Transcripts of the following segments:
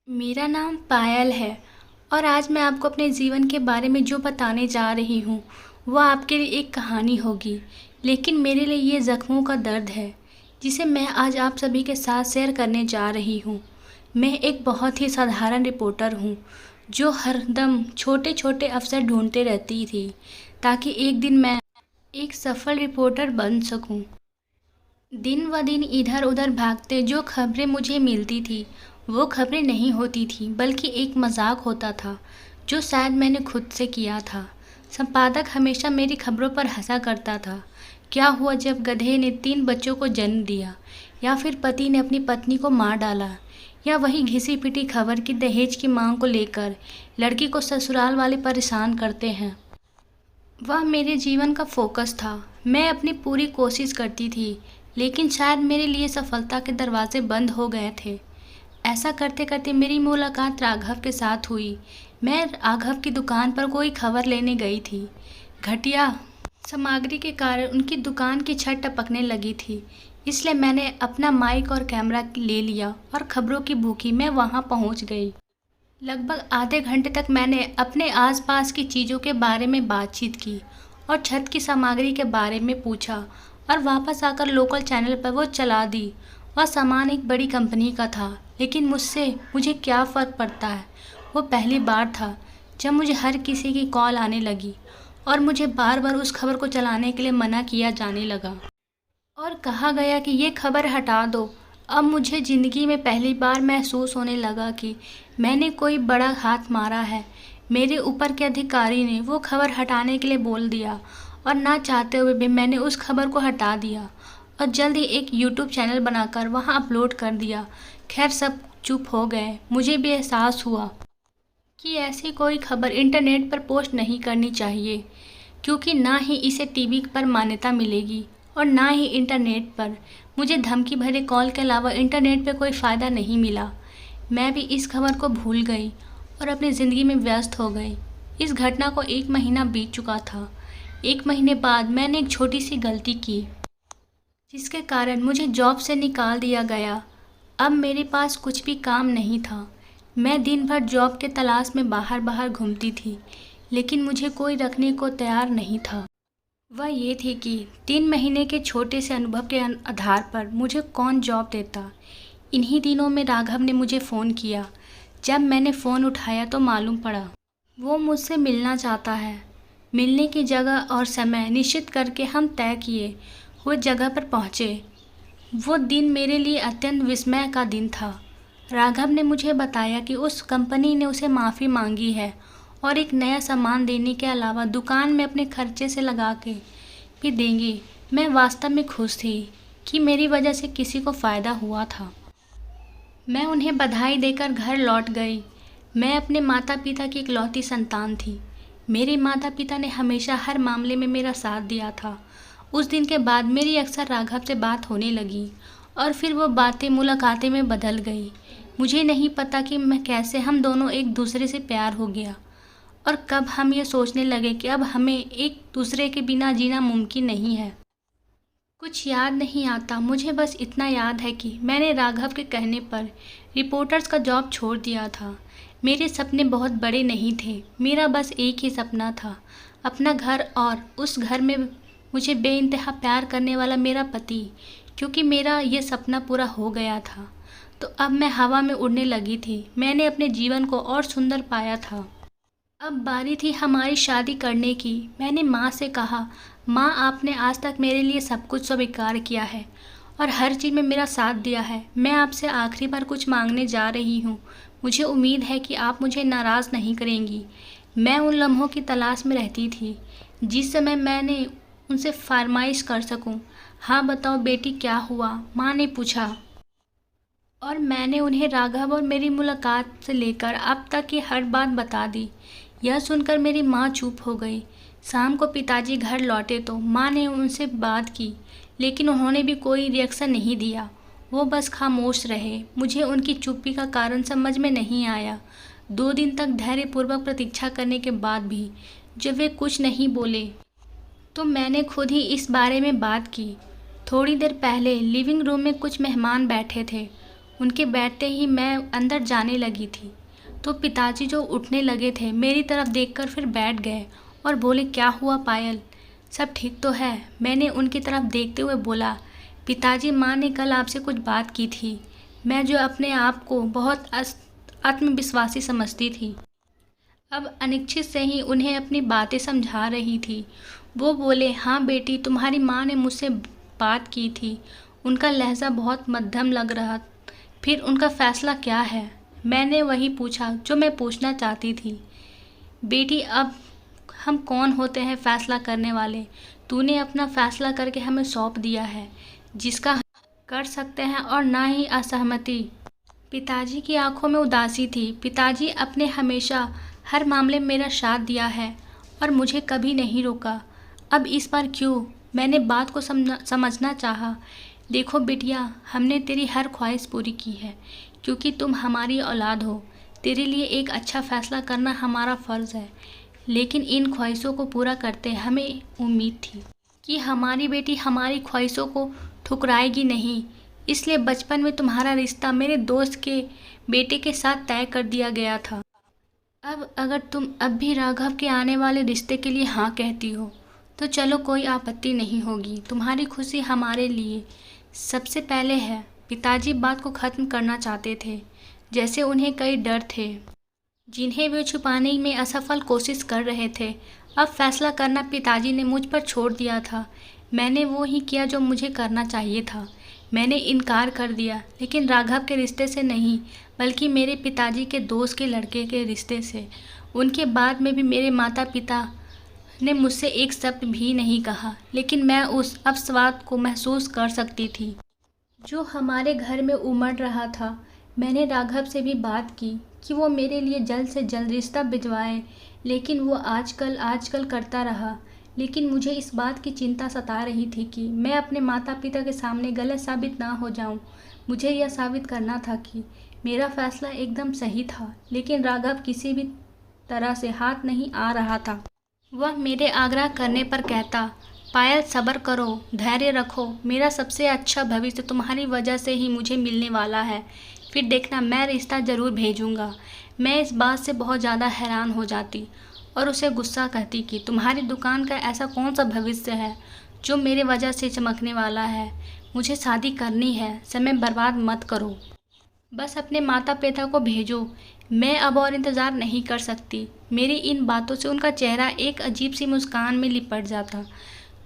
मेरा नाम पायल है और आज मैं आपको अपने जीवन के बारे में जो बताने जा रही हूँ, वह आपके लिए एक कहानी होगी, लेकिन मेरे लिए ये ज़ख्मों का दर्द है, जिसे मैं आज आप सभी के साथ शेयर करने जा रही हूँ। मैं एक बहुत ही साधारण रिपोर्टर हूँ, जो हरदम छोटे-छोटे अवसर ढूँढते रहती थी, ताकि एक दिन मैं एक सफल रिपोर्टर बन सकूँ। दिन व दिन इधर-उधर भागते जो खबरें मुझे मिलती थी, वो खबरें नहीं होती थीं, बल्कि एक मज़ाक होता था, जो शायद मैंने खुद से किया था। संपादक हमेशा मेरी खबरों पर हँसा करता था। क्या हुआ जब गधे ने 3 बच्चों को जन्म दिया? या फिर पति ने अपनी पत्नी को मार डाला? या वही घिसी-पिटी खबर कि दहेज की माँग को लेकर लड़की को ससुराल वाले परेशान करते हैं? वह मेरे जीवन का फोकस था। मैं अपनी पूरी कोशिश करती थी, लेकिन शायद मेरे लिए सफलता के दरवाजे बंद हो गए थे। ऐसा करते-करते मेरी मुलाकात राघव के साथ हुई। मैं राघव की दुकान पर कोई खबर लेने गई थी। घटिया सामग्री के कारण उनकी दुकान की छत टपकने लगी थी, इसलिए मैंने अपना माइक और कैमरा ले लिया और खबरों की भूखी मैं वहां पहुंच गई। लगभग आधे घंटे तक मैंने अपने आसपास की चीज़ों के बारे में बातचीत की और छत की सामग्री के बारे में पूछा और वापस आकर लोकल चैनल पर वो चला दी। वह सामान एक बड़ी कंपनी का था, लेकिन मुझे क्या फ़र्क पड़ता है। वो पहली बार था जब मुझे हर किसी की कॉल आने लगी और मुझे बार बार उस खबर को चलाने के लिए मना किया जाने लगा और कहा गया कि ये खबर हटा दो। अब मुझे ज़िंदगी में पहली बार महसूस होने लगा कि मैंने कोई बड़ा हाथ मारा है। मेरे ऊपर के अधिकारी ने वो खबर हटाने के लिए बोल दिया और ना चाहते हुए भी मैंने उस खबर को हटा दिया और जल्द ही एक यूट्यूब चैनल बनाकर वहाँ अपलोड कर दिया। खैर सब चुप हो गए। मुझे भी एहसास हुआ कि ऐसी कोई खबर इंटरनेट पर पोस्ट नहीं करनी चाहिए, क्योंकि ना ही इसे टीवी पर मान्यता मिलेगी और ना ही इंटरनेट पर। मुझे धमकी भरे कॉल के अलावा इंटरनेट पे कोई फ़ायदा नहीं मिला। मैं भी इस खबर को भूल गई और अपनी ज़िंदगी में व्यस्त हो गई। इस घटना को 1 महीना बीत चुका था। 1 महीने बाद मैंने एक छोटी सी गलती की, जिसके कारण मुझे जॉब से निकाल दिया गया। अब मेरे पास कुछ भी काम नहीं था। मैं दिन भर जॉब के तलाश में बाहर बाहर घूमती थी, लेकिन मुझे कोई रखने को तैयार नहीं था। वह ये थी कि 3 महीने के छोटे से अनुभव के आधार पर मुझे कौन जॉब देता। इन्हीं दिनों में राघव ने मुझे फ़ोन किया। जब मैंने फ़ोन उठाया तो मालूम पड़ा वो मुझसे मिलना चाहता है। मिलने की जगह और समय निश्चित करके हम तय किए हुए जगह पर पहुँचे। वो दिन मेरे लिए अत्यंत विस्मय का दिन था। राघव ने मुझे बताया कि उस कंपनी ने उसे माफ़ी मांगी है और एक नया सामान देने के अलावा दुकान में अपने खर्चे से लगा के भी देंगे। मैं वास्तव में खुश थी कि मेरी वजह से किसी को फ़ायदा हुआ था। मैं उन्हें बधाई देकर घर लौट गई। मैं अपने माता पिता की इकलौती संतान थी। मेरे माता पिता ने हमेशा हर मामले में मेरा साथ दिया था। उस दिन के बाद मेरी अक्सर राघव से बात होने लगी और फिर वो बातें मुलाकातें में बदल गई। मुझे नहीं पता कि मैं कैसे हम दोनों एक दूसरे से प्यार हो गया और कब हम ये सोचने लगे कि अब हमें एक दूसरे के बिना जीना मुमकिन नहीं है। कुछ याद नहीं आता। मुझे बस इतना याद है कि मैंने राघव के कहने पर रिपोर्टर्स का जॉब छोड़ दिया था। मेरे सपने बहुत बड़े नहीं थे। मेरा बस एक ही सपना था, अपना घर, और उस घर में मुझे बेइंतहा प्यार करने वाला मेरा पति। क्योंकि मेरा ये सपना पूरा हो गया था, तो अब मैं हवा में उड़ने लगी थी। मैंने अपने जीवन को और सुंदर पाया था। अब बारी थी हमारी शादी करने की। मैंने माँ से कहा, माँ आपने आज तक मेरे लिए सब कुछ स्वीकार किया है और हर चीज़ में मेरा साथ दिया है। मैं आपसे आखिरी बार कुछ मांगने जा रही हूँ। मुझे उम्मीद है कि आप मुझे नाराज़ नहीं करेंगी। मैं उन लम्हों की तलाश में रहती थी जिस समय मैंने उनसे फरमाइश कर सकूं। हाँ बताओ बेटी, क्या हुआ? माँ ने पूछा और मैंने उन्हें राघव और मेरी मुलाकात से लेकर अब तक की हर बात बता दी। यह सुनकर मेरी माँ चुप हो गई। शाम को पिताजी घर लौटे तो माँ ने उनसे बात की, लेकिन उन्होंने भी कोई रिएक्शन नहीं दिया। वो बस खामोश रहे। मुझे उनकी चुप्पी का कारण समझ में नहीं आया। 2 दिन तक धैर्यपूर्वक प्रतीक्षा करने के बाद भी जब वे कुछ नहीं बोले, तो मैंने खुद ही इस बारे में बात की। थोड़ी देर पहले लिविंग रूम में कुछ मेहमान बैठे थे। उनके बैठते ही मैं अंदर जाने लगी थी तो पिताजी जो उठने लगे थे मेरी तरफ देखकर फिर बैठ गए और बोले, क्या हुआ पायल, सब ठीक तो है? मैंने उनकी तरफ देखते हुए बोला, पिताजी माँ ने कल आपसे कुछ बात की थी। मैं जो अपने आप को बहुत आत्मविश्वासी समझती थी, अब अनिच्छित से ही उन्हें अपनी बातें समझा रही थी। वो बोले, हाँ बेटी, तुम्हारी माँ ने मुझसे बात की थी। उनका लहजा बहुत मध्यम लग रहा। फिर उनका फ़ैसला क्या है? मैंने वही पूछा जो मैं पूछना चाहती थी। बेटी, अब हम कौन होते हैं फ़ैसला करने वाले? तूने अपना फ़ैसला करके हमें सौंप दिया है, जिसका हम कर सकते हैं और ना ही असहमति। पिताजी की आंखों में उदासी थी। पिताजी अपने हमेशा हर मामले में मेरा साथ दिया है और मुझे कभी नहीं रोका। अब इस बार क्यों? मैंने बात को समझना चाहा। देखो बिटिया, हमने तेरी हर ख्वाहिश पूरी की है क्योंकि तुम हमारी औलाद हो। तेरे लिए एक अच्छा फ़ैसला करना हमारा फ़र्ज़ है, लेकिन इन ख्वाहिशों को पूरा करते हमें उम्मीद थी कि हमारी बेटी हमारी ख्वाहिशों को ठुकराएगी नहीं। इसलिए बचपन में तुम्हारा रिश्ता मेरे दोस्त के बेटे के साथ तय कर दिया गया था। अब अगर तुम अब भी राघव के आने वाले रिश्ते के लिए हाँ कहती हो तो चलो, कोई आपत्ति नहीं होगी। तुम्हारी खुशी हमारे लिए सबसे पहले है। पिताजी बात को ख़त्म करना चाहते थे, जैसे उन्हें कई डर थे जिन्हें वे छुपाने में असफल कोशिश कर रहे थे। अब फैसला करना पिताजी ने मुझ पर छोड़ दिया था। मैंने वो ही किया जो मुझे करना चाहिए था। मैंने इनकार कर दिया, लेकिन राघव के रिश्ते से नहीं, बल्कि मेरे पिताजी के दोस्त के लड़के के रिश्ते से। उनके बाद में भी मेरे माता पिता ने मुझसे एक शब्द भी नहीं कहा, लेकिन मैं उस अपस्वाद को महसूस कर सकती थी जो हमारे घर में उमड़ रहा था। मैंने राघव से भी बात की कि वो मेरे लिए जल्द से जल्द रिश्ता भिजवाए, लेकिन वो आजकल करता रहा। लेकिन मुझे इस बात की चिंता सता रही थी कि मैं अपने माता पिता के सामने गलत साबित ना हो जाऊं। मुझे यह साबित करना था कि मेरा फैसला एकदम सही था, लेकिन राघव किसी भी तरह से हाथ नहीं आ रहा था। वह मेरे आग्रह करने पर कहता, पायल सब्र करो, धैर्य रखो, मेरा सबसे अच्छा भविष्य तुम्हारी वजह से ही मुझे मिलने वाला है। फिर देखना, मैं रिश्ता ज़रूर भेजूँगा। मैं इस बात से बहुत ज़्यादा हैरान हो जाती और उसे गुस्सा कहती कि तुम्हारी दुकान का ऐसा कौन सा भविष्य है जो मेरे वजह से चमकने वाला है। मुझे शादी करनी है, समय बर्बाद मत करो, बस अपने माता पिता को भेजो। मैं अब और इंतज़ार नहीं कर सकती। मेरी इन बातों से उनका चेहरा एक अजीब सी मुस्कान में लिपट जाता।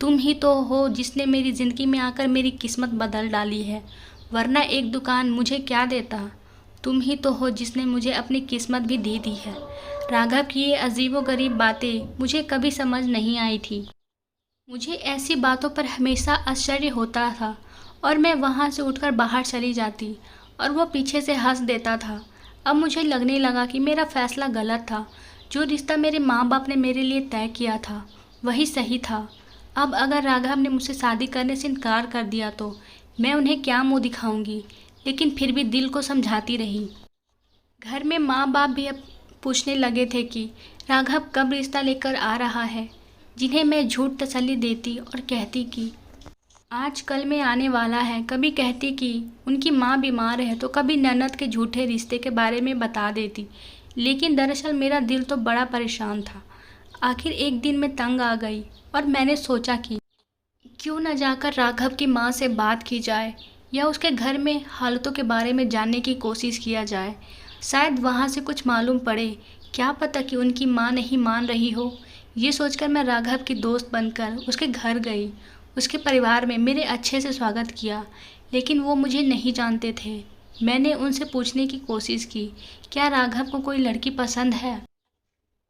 तुम ही तो हो जिसने मेरी ज़िंदगी में आकर मेरी किस्मत बदल डाली है, वरना एक दुकान मुझे क्या देता। तुम ही तो हो जिसने मुझे अपनी किस्मत भी दे दी है। राघव की ये अजीबोगरीब बातें मुझे कभी समझ नहीं आई थी। मुझे ऐसी बातों पर हमेशा आश्चर्य होता था और मैं वहाँ से उठकर बाहर चली जाती और वो पीछे से हंस देता था। अब मुझे लगने लगा कि मेरा फ़ैसला गलत था। जो रिश्ता मेरे माँ बाप ने मेरे लिए तय किया था वही सही था। अब अगर राघव ने मुझसे शादी करने से इनकार कर दिया तो मैं उन्हें क्या मुँह दिखाऊंगी, लेकिन फिर भी दिल को समझाती रही। घर में माँ बाप भी अब पूछने लगे थे कि राघव कब रिश्ता लेकर आ रहा है, जिन्हें मैं झूठ तसल्ली देती और कहती कि आज कल में आने वाला है। कभी कहती कि उनकी माँ बीमार है तो कभी ननद के झूठे रिश्ते के बारे में बता देती, लेकिन दरअसल मेरा दिल तो बड़ा परेशान था। आखिर एक दिन मैं तंग आ गई और मैंने सोचा कि क्यों न जाकर राघव की माँ से बात की जाए या उसके घर में हालतों के बारे में जानने की कोशिश किया जाए। शायद वहाँ से कुछ मालूम पड़े। क्या पता कि उनकी माँ नहीं मान रही हो। ये सोचकर मैं राघव की दोस्त बनकर उसके घर गई। उसके परिवार में मेरे अच्छे से स्वागत किया, लेकिन वो मुझे नहीं जानते थे। मैंने उनसे पूछने की कोशिश की, क्या राघव को कोई लड़की पसंद है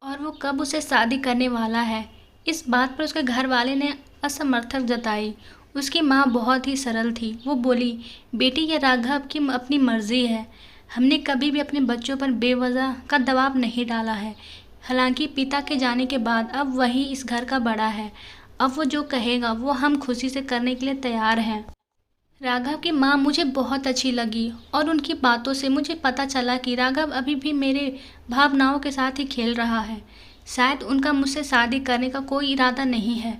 और वो कब उसे शादी करने वाला है। इस बात पर उसके घर वाले ने असमर्थक जताई। उसकी माँ बहुत ही सरल थी। वो बोली, बेटी, ये राघव की अपनी मर्जी है। हमने कभी भी अपने बच्चों पर बेवजह का दबाव नहीं डाला है। हालांकि पिता के जाने के बाद अब वही इस घर का बड़ा है। अब वो जो कहेगा वो हम खुशी से करने के लिए तैयार हैं। राघव की माँ मुझे बहुत अच्छी लगी और उनकी बातों से मुझे पता चला कि राघव अभी भी मेरे भावनाओं के साथ ही खेल रहा है। शायद उनका मुझसे शादी करने का कोई इरादा नहीं है।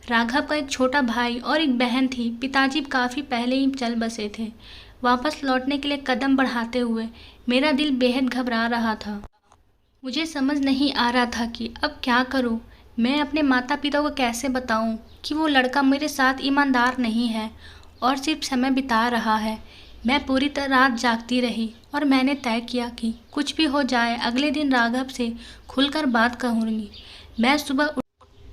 राघव का एक छोटा भाई और एक बहन थी। पिताजी काफ़ी पहले ही चल बसे थे। वापस लौटने के लिए कदम बढ़ाते हुए मेरा दिल बेहद घबरा रहा था। मुझे समझ नहीं आ रहा था कि अब क्या करूं। मैं अपने माता पिता को कैसे बताऊं कि वो लड़का मेरे साथ ईमानदार नहीं है और सिर्फ समय बिता रहा है। मैं पूरी तरह रात जागती रही और मैंने तय किया कि कुछ भी हो जाए अगले दिन राघव से खुलकर बात कहूँगी। मैं सुबह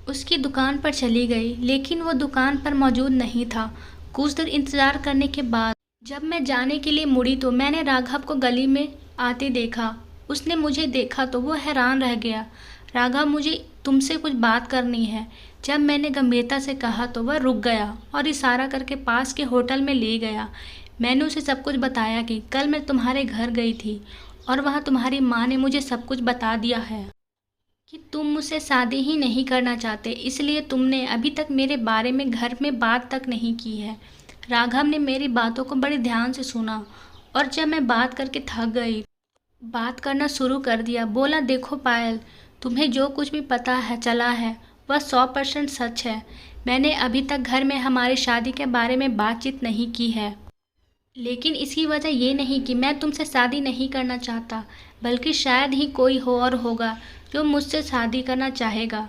उसकी दुकान पर चली गई, लेकिन वो दुकान पर मौजूद नहीं था। कुछ देर इंतज़ार करने के बाद जब मैं जाने के लिए मुड़ी तो मैंने राघव को गली में आते देखा। उसने मुझे देखा तो वो हैरान रह गया। राघव, मुझे तुमसे कुछ बात करनी है। जब मैंने गंभीरता से कहा तो वह रुक गया और इशारा करके पास के होटल में ले गया। मैंने उसे सब कुछ बताया कि कल मैं तुम्हारे घर गई थी और वहाँ तुम्हारी माँ ने मुझे सब कुछ बता दिया है कि तुम मुझसे शादी ही नहीं करना चाहते, इसलिए तुमने अभी तक मेरे बारे में घर में बात तक नहीं की है। राघव ने मेरी बातों को बड़े ध्यान से सुना और जब मैं बात करके थक गई, बात करना शुरू कर दिया। बोला, देखो पायल, तुम्हें जो कुछ भी पता है चला है वह 100% सच है। मैंने अभी तक घर में हमारी शादी के बारे में बातचीत नहीं की है, लेकिन इसकी वजह ये नहीं कि मैं तुमसे शादी नहीं करना चाहता, बल्कि शायद ही कोई हो और होगा जो मुझसे शादी करना चाहेगा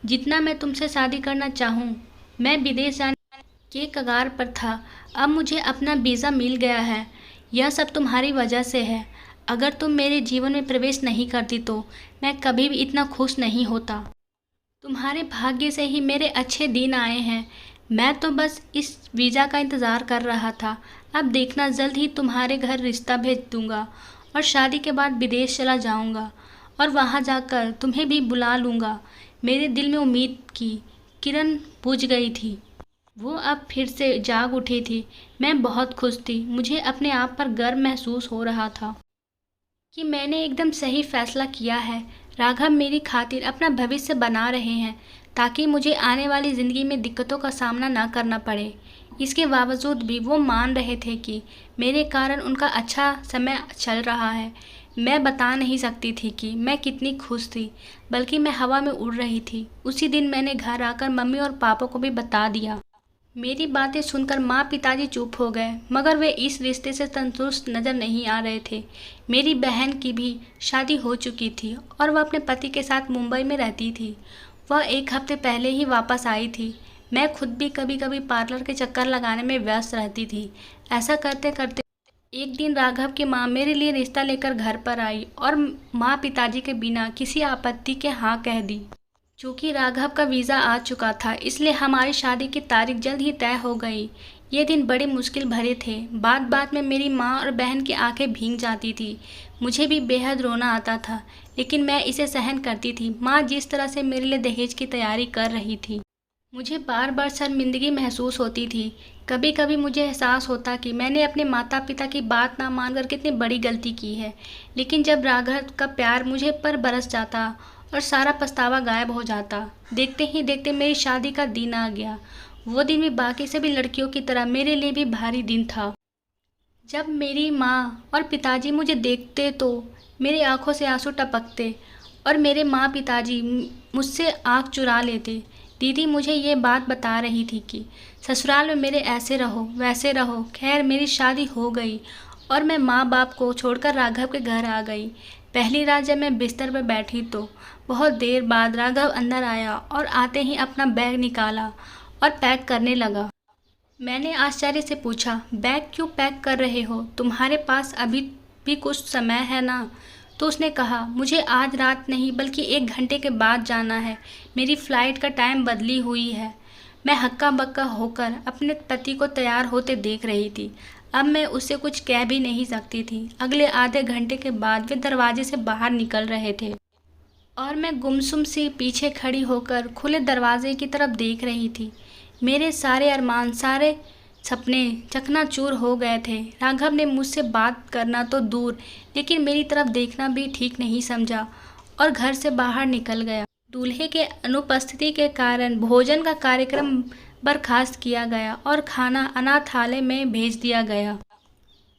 जितना मैं तुमसे शादी करना चाहूँ। मैं विदेश जाने के कगार पर था, अब मुझे अपना वीज़ा मिल गया है। यह सब तुम्हारी वजह से है। अगर तुम मेरे जीवन में प्रवेश नहीं करती तो मैं कभी भी इतना खुश नहीं होता। तुम्हारे भाग्य से ही मेरे अच्छे दिन आए हैं। मैं तो बस इस वीज़ा का इंतज़ार कर रहा था। अब देखना, जल्द ही तुम्हारे घर रिश्ता भेज दूंगा और शादी के बाद विदेश चला जाऊंगा और वहां जाकर तुम्हें भी बुला लूँगा। मेरे दिल में उम्मीद की किरण बुझ गई थी। वो अब फिर से जाग उठी थी। मैं बहुत खुश थी। मुझे अपने आप पर गर्व महसूस हो रहा था कि मैंने एकदम सही फैसला किया है। राघव मेरी खातिर अपना भविष्य बना रहे हैं ताकि मुझे आने वाली ज़िंदगी में दिक्कतों का सामना ना करना पड़े। इसके बावजूद भी वो मान रहे थे कि मेरे कारण उनका अच्छा समय चल रहा है। मैं बता नहीं सकती थी कि मैं कितनी खुश थी, बल्कि मैं हवा में उड़ रही थी। उसी दिन मैंने घर आकर मम्मी और पापा को भी बता दिया। मेरी बातें सुनकर माँ पिताजी चुप हो गए, मगर वे इस रिश्ते से संतुष्ट नज़र नहीं आ रहे थे। मेरी बहन की भी शादी हो चुकी थी और वह अपने पति के साथ मुंबई में रहती थी। वह 1 हफ्ते पहले ही वापस आई थी। मैं खुद भी कभी कभी पार्लर के चक्कर लगाने में व्यस्त रहती थी। ऐसा करते करते एक दिन राघव की माँ मेरे लिए रिश्ता लेकर घर पर आई और माँ पिताजी के बिना किसी आपत्ति के हाँ कह दी। चूँकि राघव का वीज़ा आ चुका था, इसलिए हमारी शादी की तारीख जल्द ही तय हो गई। ये दिन बड़े मुश्किल भरे थे। बात बात में मेरी माँ और बहन की आंखें भीग जाती थी। मुझे भी बेहद रोना आता था, लेकिन मैं इसे सहन करती थी। माँ जिस तरह से मेरे लिए दहेज की तैयारी कर रही थी, मुझे बार बार शर्मिंदगी महसूस होती थी। कभी कभी मुझे एहसास होता कि मैंने अपने माता पिता की बात ना मानकर कितनी बड़ी गलती की है। लेकिन जब राघव का प्यार मुझे पर बरस जाता और सारा पछतावा गायब हो जाता। देखते ही देखते मेरी शादी का दिन आ गया। वो दिन भी बाकी सभी लड़कियों की तरह मेरे लिए भी भारी दिन था। जब मेरी माँ और पिताजी मुझे देखते तो मेरी आंखों से आंसू टपकते और मेरे माँ पिताजी मुझसे आँख चुरा लेते। दीदी मुझे ये बात बता रही थी कि ससुराल में मेरे ऐसे रहो वैसे रहो। खैर, मेरी शादी हो गई और मैं माँ बाप को छोड़कर राघव के घर आ गई। पहली रात जब मैं बिस्तर पर बैठी तो बहुत देर बाद राघव अंदर आया और आते ही अपना बैग निकाला और पैक करने लगा। मैंने आश्चर्य से पूछा, बैग क्यों पैक कर रहे हो? तुम्हारे पास अभी भी कुछ समय है ना? तो उसने कहा, मुझे आज रात नहीं बल्कि 1 घंटे के बाद जाना है। मेरी फ़्लाइट का टाइम बदली हुई है। मैं हक्का बक्का होकर अपने पति को तैयार होते देख रही थी। अब मैं उससे कुछ कह भी नहीं सकती थी। अगले आधे घंटे के बाद वे दरवाजे से बाहर निकल रहे थे और मैं गुमसुम सी पीछे खड़ी होकर खुले दरवाजे की तरफ देख रही थी। मेरे सारे अरमान, सारे सपने चकनाचूर हो गए थे। राघव ने मुझसे बात करना तो दूर, लेकिन मेरी तरफ देखना भी ठीक नहीं समझा और घर से बाहर निकल गया। दूल्हे के अनुपस्थिति के कारण भोजन का कार्यक्रम बर्खास्त किया गया और खाना अनाथालय में भेज दिया गया।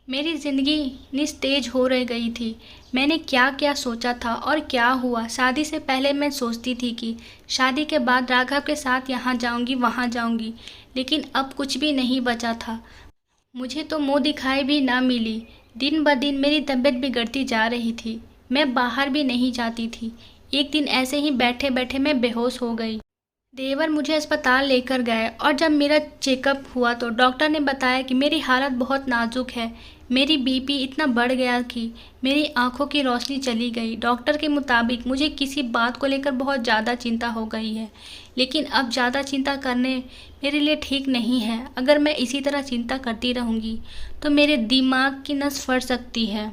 मेरी ज़िंदगी निस्तेज हो रह गई थी। मैंने क्या क्या सोचा था और क्या हुआ। शादी से पहले मैं सोचती थी कि शादी के बाद राघव के साथ यहाँ जाऊँगी वहाँ जाऊँगी, लेकिन अब कुछ भी नहीं बचा था। मुझे तो मुंह दिखाई भी ना मिली। दिन ब दिन मेरी तबीयत बिगड़ती जा रही थी। मैं बाहर भी नहीं जाती थी। एक दिन ऐसे ही बैठे बैठे मैं बेहोश हो गई। देवर मुझे अस्पताल लेकर गए और जब मेरा चेकअप हुआ तो डॉक्टर ने बताया कि मेरी हालत बहुत नाजुक है। मेरी बीपी इतना बढ़ गया कि मेरी आंखों की रोशनी चली गई। डॉक्टर के मुताबिक मुझे किसी बात को लेकर बहुत ज़्यादा चिंता हो गई है, लेकिन अब ज़्यादा चिंता करने मेरे लिए ठीक नहीं है। अगर मैं इसी तरह चिंता करती रहूँगी तो मेरे दिमाग की नस फट सकती है।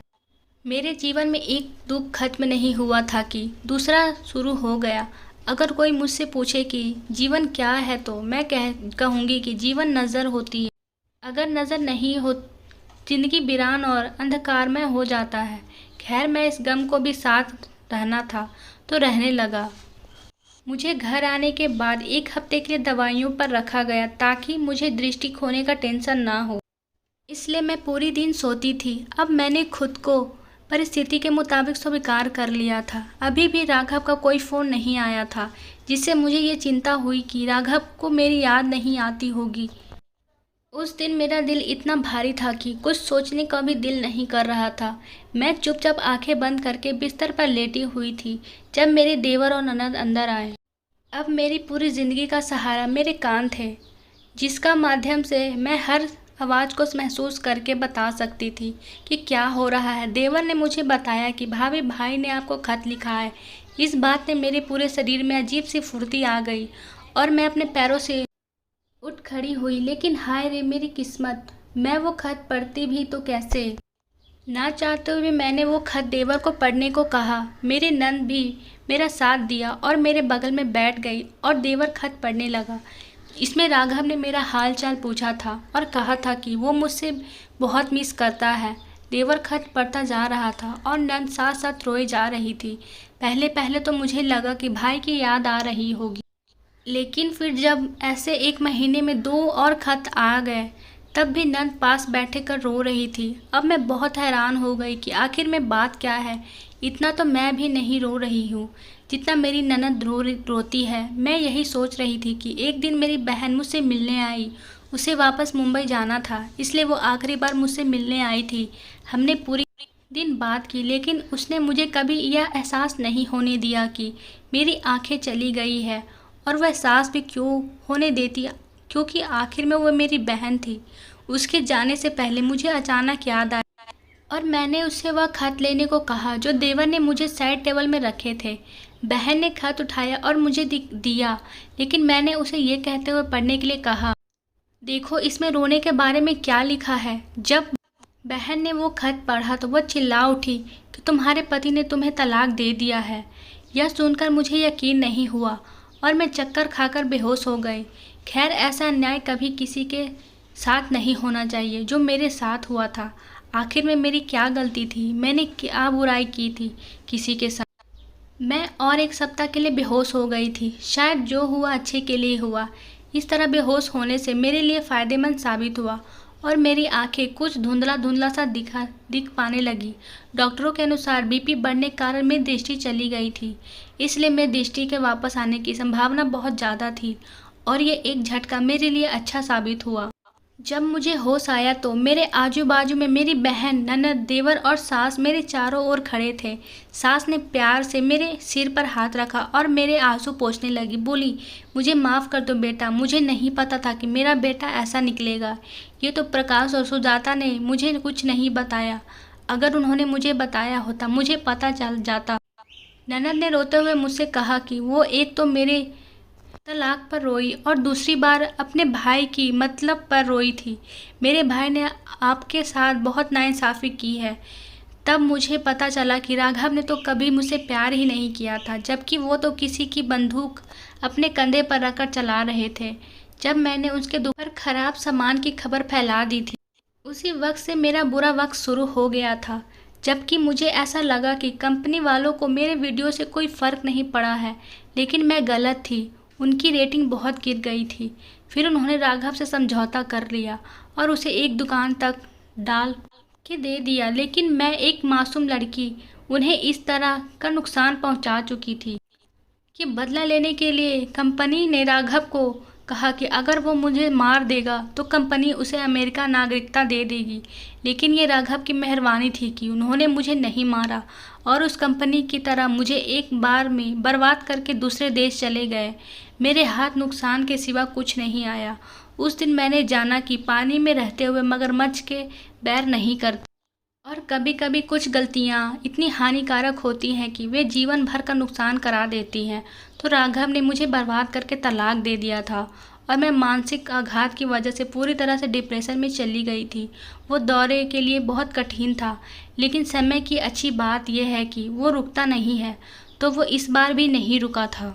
मेरे जीवन में एक दुख खत्म नहीं हुआ था कि दूसरा शुरू हो गया। अगर कोई मुझसे पूछे कि जीवन क्या है तो मैं कहूँगी कि जीवन नज़र होती है। अगर नज़र नहीं हो, जिंदगी वीरान और अंधकारमय हो जाता है। खैर, मैं इस गम को भी साथ रहना था तो रहने लगा। मुझे घर आने के बाद 1 हफ्ते के लिए दवाइयों पर रखा गया ताकि मुझे दृष्टि खोने का टेंशन ना हो। इसलिए मैं पूरी दिन सोती थी। अब मैंने खुद को परिस्थिति के मुताबिक स्वीकार कर लिया था। अभी भी राघव का कोई फ़ोन नहीं आया था, जिससे मुझे ये चिंता हुई कि राघव को मेरी याद नहीं आती होगी। उस दिन मेरा दिल इतना भारी था कि कुछ सोचने का भी दिल नहीं कर रहा था। मैं चुपचाप आंखें बंद करके बिस्तर पर लेटी हुई थी जब मेरे देवर और ननद अंदर आए। अब मेरी पूरी ज़िंदगी का सहारा मेरे कान थे, जिसका माध्यम से मैं हर आवाज़ को महसूस करके बता सकती थी कि क्या हो रहा है। देवर ने मुझे बताया कि भाभी भाई ने आपको खत लिखा है। इस बात ने मेरे पूरे शरीर में अजीब सी फुर्ती आ गई और मैं अपने पैरों से उठ खड़ी हुई। लेकिन हाय रे मेरी किस्मत, मैं वो खत पढ़ती भी तो कैसे। ना चाहते हुए मैंने वो खत देवर को पढ़ने को कहा। मेरी नंद भी मेरा साथ दिया और मेरे बगल में बैठ गई और देवर खत पढ़ने लगा। इसमें राघव ने मेरा हाल चाल पूछा था और कहा था कि वो मुझसे बहुत मिस करता है। देवर खत पढ़ता जा रहा था और नंद साथ साथ रोए जा रही थी। पहले पहले तो मुझे लगा कि भाई की याद आ रही होगी, लेकिन फिर जब ऐसे 1 महीने में 2 और खत आ गए तब भी नंद पास बैठे कर रो रही थी। अब मैं बहुत हैरान हो गई कि आखिर में बात क्या है। इतना तो मैं भी नहीं रो रही हूँ जितना मेरी ननद रोती है। मैं यही सोच रही थी कि एक दिन मेरी बहन मुझसे मिलने आई। उसे वापस मुंबई जाना था, इसलिए वो आखिरी बार मुझसे मिलने आई थी। हमने पूरी दिन बात की, लेकिन उसने मुझे कभी यह एहसास नहीं होने दिया कि मेरी आंखें चली गई है। और वह एहसास भी क्यों होने देती, क्योंकि आखिर में वो मेरी बहन थी। उसके जाने से पहले मुझे अचानक याद आया और मैंने उससे वह खत लेने को कहा जो देवर ने मुझे साइड टेबल में रखे थे। बहन ने खत उठाया और मुझे दिया, लेकिन मैंने उसे ये कहते हुए पढ़ने के लिए कहा, देखो इसमें रोने के बारे में क्या लिखा है। जब बहन ने वो खत पढ़ा तो वह चिल्ला उठी कि तुम्हारे पति ने तुम्हें तलाक दे दिया है। यह सुनकर मुझे यकीन नहीं हुआ और मैं चक्कर खाकर बेहोश हो गई। खैर, ऐसा अन्याय कभी किसी के साथ नहीं होना चाहिए जो मेरे साथ हुआ था। आखिर में मेरी क्या गलती थी? मैंने क्या बुराई की थी किसी के साथ? मैं और 1 सप्ताह के लिए बेहोश हो गई थी। शायद जो हुआ अच्छे के लिए हुआ। इस तरह बेहोश होने से मेरे लिए फ़ायदेमंद साबित हुआ और मेरी आंखें कुछ धुंधला धुंधला सा दिख पाने लगी। डॉक्टरों के अनुसार बीपी बढ़ने के कारण मेरी दृष्टि चली गई थी, इसलिए मेरी दृष्टि के वापस आने की संभावना बहुत ज़्यादा थी और ये एक झटका मेरे लिए अच्छा साबित हुआ। जब मुझे होश आया तो मेरे आजू बाजू में मेरी बहन, ननद, देवर और सास मेरे चारों ओर खड़े थे। सास ने प्यार से मेरे सिर पर हाथ रखा और मेरे आंसू पोंछने लगी। बोली, मुझे माफ़ कर दो बेटा, मुझे नहीं पता था कि मेरा बेटा ऐसा निकलेगा। ये तो प्रकाश और सुजाता ने मुझे कुछ नहीं बताया। अगर उन्होंने मुझे बताया होता मुझे पता चल जाता। ननद ने रोते हुए मुझसे कहा कि वो एक तो मेरे तलाक पर रोई और दूसरी बार अपने भाई की मतलब पर रोई थी। मेरे भाई ने आपके साथ बहुत नाइंसाफ़ी की है। तब मुझे पता चला कि राघव ने तो कभी मुझसे प्यार ही नहीं किया था, जबकि वो तो किसी की बंदूक अपने कंधे पर रखकर चला रहे थे। जब मैंने उसके दोपहर खराब सामान की खबर फैला दी थी, उसी वक्त से मेरा बुरा वक्त शुरू हो गया था। जबकि मुझे ऐसा लगा कि कंपनी वालों को मेरे वीडियो से कोई फ़र्क नहीं पड़ा है, लेकिन मैं गलत थी। उनकी रेटिंग बहुत गिर गई थी। फिर उन्होंने राघव से समझौता कर लिया और उसे एक दुकान तक डाल के दे दिया, लेकिन मैं एक मासूम लड़की उन्हें इस तरह का नुकसान पहुंचा चुकी थी कि बदला लेने के लिए कंपनी ने राघव को कहा कि अगर वो मुझे मार देगा तो कंपनी उसे अमेरिका नागरिकता दे देगी। लेकिन ये राघव की मेहरबानी थी कि उन्होंने मुझे नहीं मारा और उस कंपनी की तरह मुझे एक बार में बर्बाद करके दूसरे देश चले गए। मेरे हाथ नुकसान के सिवा कुछ नहीं आया। उस दिन मैंने जाना कि पानी में रहते हुए मगरमच्छ के बैर नहीं करते और कभी कभी कुछ गलतियाँ इतनी हानिकारक होती हैं कि वे जीवन भर का नुकसान करा देती हैं। तो राघव ने मुझे बर्बाद करके तलाक दे दिया था और मैं मानसिक आघात की वजह से पूरी तरह से डिप्रेशन में चली गई थी। वो दौरे के लिए बहुत कठिन था, लेकिन समय की अच्छी बात यह है कि वो रुकता नहीं है, तो वो इस बार भी नहीं रुका था।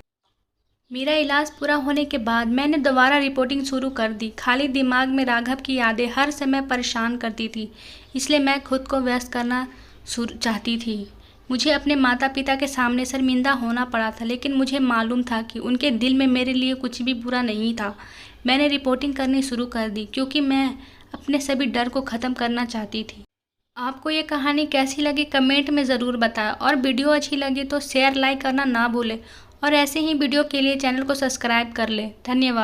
मेरा इलाज पूरा होने के बाद मैंने दोबारा रिपोर्टिंग शुरू कर दी। खाली दिमाग में राघव की यादें हर समय परेशान करती थी, इसलिए मैं खुद को व्यस्त करना चाहती थी। मुझे अपने माता पिता के सामने शर्मिंदा होना पड़ा था, लेकिन मुझे मालूम था कि उनके दिल में मेरे लिए कुछ भी बुरा नहीं था। मैंने रिपोर्टिंग करनी शुरू कर दी क्योंकि मैं अपने सभी डर को ख़त्म करना चाहती थी। आपको ये कहानी कैसी लगी कमेंट में ज़रूर बताएं और वीडियो अच्छी लगी तो शेयर लाइक करना ना भूलें और ऐसे ही वीडियो के लिए चैनल को सब्सक्राइब कर लें। धन्यवाद।